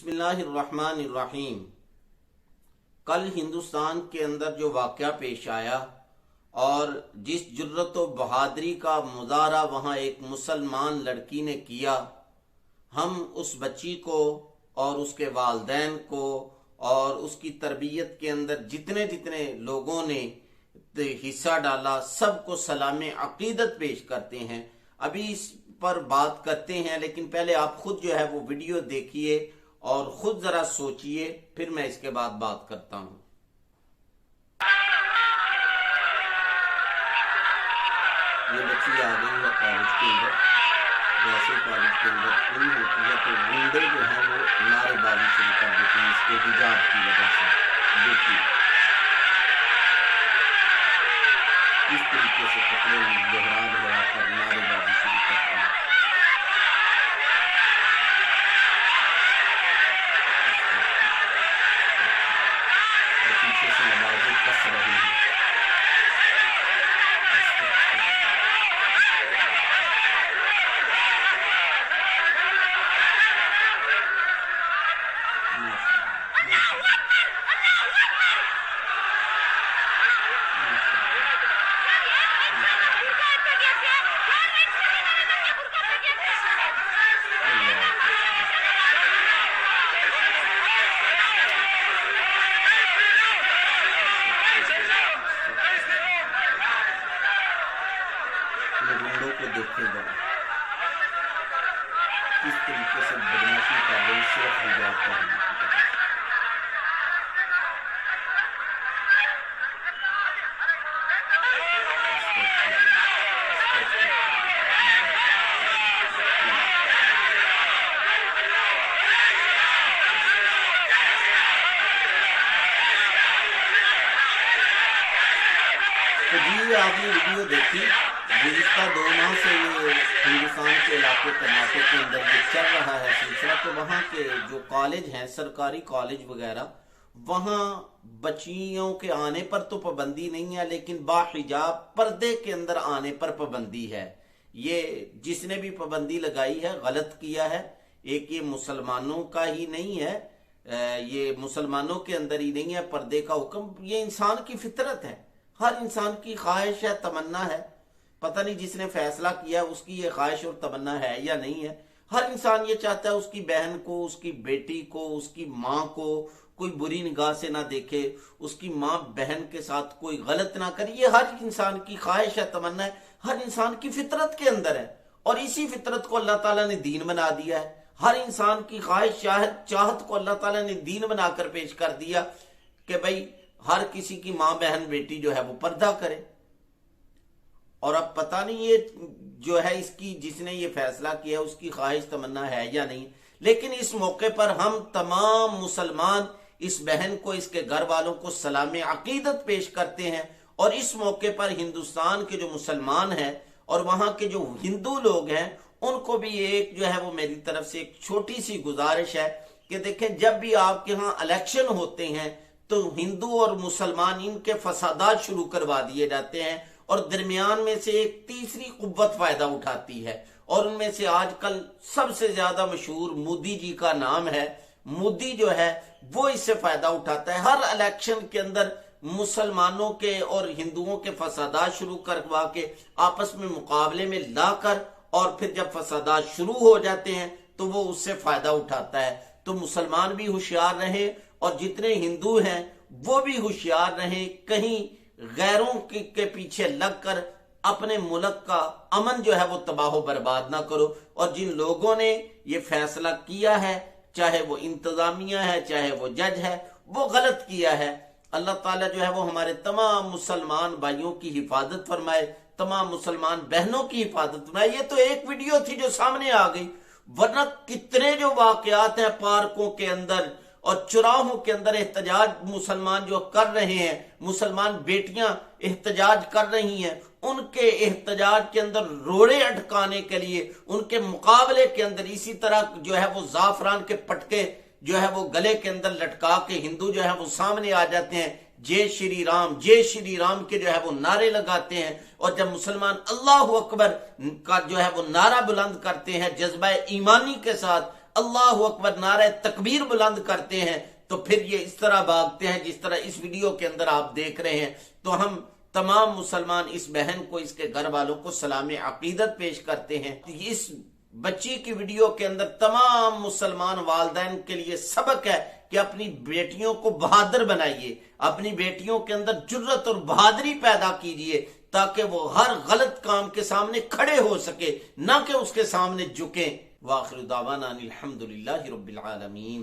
बिस्मिल्लाहिर्रहमानिर्रहीम। कल हिंदुस्तान के अंदर जो वाक़या पेश आया और जिस जुर्रत व बहादुरी का मुजाहरा वहाँ एक मुसलमान लड़की ने किया, हम उस बच्ची को और उसके वालिदैन को और उसकी तरबियत के अंदर जितने जितने लोगों ने हिस्सा डाला सबको सलाम अकीदत पेश करते हैं। अभी इस पर बात करते हैं, लेकिन पहले आप खुद जो है वो वीडियो देखिए और खुद जरा सोचिए, फिर मैं इसके बाद बात करता हूं। ये बच्ची आ गई है कॉलेज के अंदर। वैसे कॉलेज के अंदर पूरी होती है तो गुंडे जो है वो नारेबाजी शुरू कर देते हैं इसके हिजाब की वजह से। देखिए किस तरीके से कपड़े दोहरा कर नारेबाजी शुरू करते हैं। पीछे से आवाजें कस रही हैं। गुंडों को देखेगा किस तरीके से बदमाशी कर रहे हैं, सिर्फ हिजाब का होने की वजह से। तो जी आपने वीडियो देखी। गुज़िश्ता 2 माह से ये हिंदुस्तान के इलाके कर्नाटक के अंदर जो चल रहा है सिलसिला, तो वहाँ के जो कॉलेज हैं, सरकारी कॉलेज वगैरह, वहाँ बच्चियों के आने पर तो पाबंदी नहीं है, लेकिन बाहिजाब पर्दे के अंदर आने पर पाबंदी है। ये जिसने भी पाबंदी लगाई है गलत किया है। एक ये मुसलमानों का ही नहीं है, ये मुसलमानों के अंदर ही नहीं है पर्दे का हुक्म। ये इंसान की फितरत है, हर इंसान की ख्वाहिश है, तमन्ना है। पता नहीं जिसने फैसला किया उसकी ये ख्वाहिश और तमन्ना है या नहीं है। हर इंसान ये चाहता है उसकी बहन को, उसकी बेटी को, उसकी माँ को कोई बुरी निगाह से ना देखे, उसकी माँ बहन के साथ कोई गलत ना करे। ये हर इंसान की ख्वाहिश है, तमन्ना है, हर इंसान की फितरत के अंदर है। और इसी फितरत को अल्लाह ताला ने दीन बना दिया है। हर इंसान की ख्वाहिश चाहत को अल्लाह ताला ने दीन बनाकर पेश कर दिया कि भाई हर किसी की माँ बहन बेटी जो है वो पर्दा करे। और अब पता नहीं ये जो है इसकी जिसने ये फैसला किया उसकी ख्वाहिश तमन्ना है या नहीं, लेकिन इस मौके पर हम तमाम मुसलमान इस बहन को, इसके घर वालों को सलाम अकीदत पेश करते हैं। और इस मौके पर हिंदुस्तान के जो मुसलमान हैं और वहां के जो हिंदू लोग हैं उनको भी एक जो है वो मेरी तरफ से एक छोटी सी गुजारिश है कि देखें, जब भी आपके यहाँ इलेक्शन होते हैं तो हिंदू और मुसलमान इनके फसादात शुरू करवा दिए जाते हैं और दरमियान में से एक तीसरी कुव्वत फायदा उठाती है। और उनमें से आजकल सबसे ज्यादा मशहूर मोदी जी का नाम है। मोदी जो है वो इससे फायदा उठाता है। हर इलेक्शन के अंदर मुसलमानों के और हिंदुओं के फसादात शुरू करवा के आपस में मुकाबले में लाकर, और फिर जब फसादात शुरू हो जाते हैं तो वो उससे फायदा उठाता है। तो मुसलमान भी होशियार रहे और जितने हिंदू हैं वो भी होशियार रहे, कहीं गैरों के पीछे लगकर अपने मुल्क का अमन जो है वो तबाह बर्बाद ना करो। और जिन लोगों ने ये फैसला किया है, चाहे वो इंतजामिया है चाहे वो जज है, वो गलत किया है। अल्लाह ताला जो है वो हमारे तमाम मुसलमान भाइयों की हिफाजत फरमाए, तमाम मुसलमान बहनों की हिफाजत फरमाए। ये तो एक वीडियो थी जो सामने आ गई, वरना कितने जो वाकयात हैं पार्कों के अंदर और चौराहों के अंदर एहतजाज मुसलमान जो कर रहे हैं, मुसलमान बेटियां एहतजाज कर रही हैं, उनके एहतजाज के अंदर रोड़े अटकाने के लिए, उनके मुकाबले के अंदर इसी तरह जो है वो जाफरान के पटके जो है वो गले के अंदर लटका के हिंदू जो है वो सामने आ जाते हैं, जय श्री राम के जो है वो नारे लगाते हैं। और जब मुसलमान अल्लाह अकबर का जो है वो नारा बुलंद करते हैं जज्बा ईमानी के साथ, अल्लाह अकबर नारे तकबीर बुलंद करते हैं, तो फिर ये इस तरह भागते हैं जिस तरह इस वीडियो के अंदर आप देख रहे हैं। तो हम तमाम मुसलमान इस बहन को, इसके घर वालों को सलाम अकीदत पेश करते हैं। इस बच्ची की वीडियो के अंदर तमाम मुसलमान वालिदैन के लिए सबक है कि अपनी बेटियों को बहादुर बनाइए, अपनी बेटियों के अंदर जुर्रत और बहादुरी पैदा कीजिए, ताकि वो हर गलत काम के सामने खड़े हो सके, ना कि उसके सामने झुकें। वाखिर दावाना अनिल हम्दुलिल्लाहि रब्बिल आलमीन।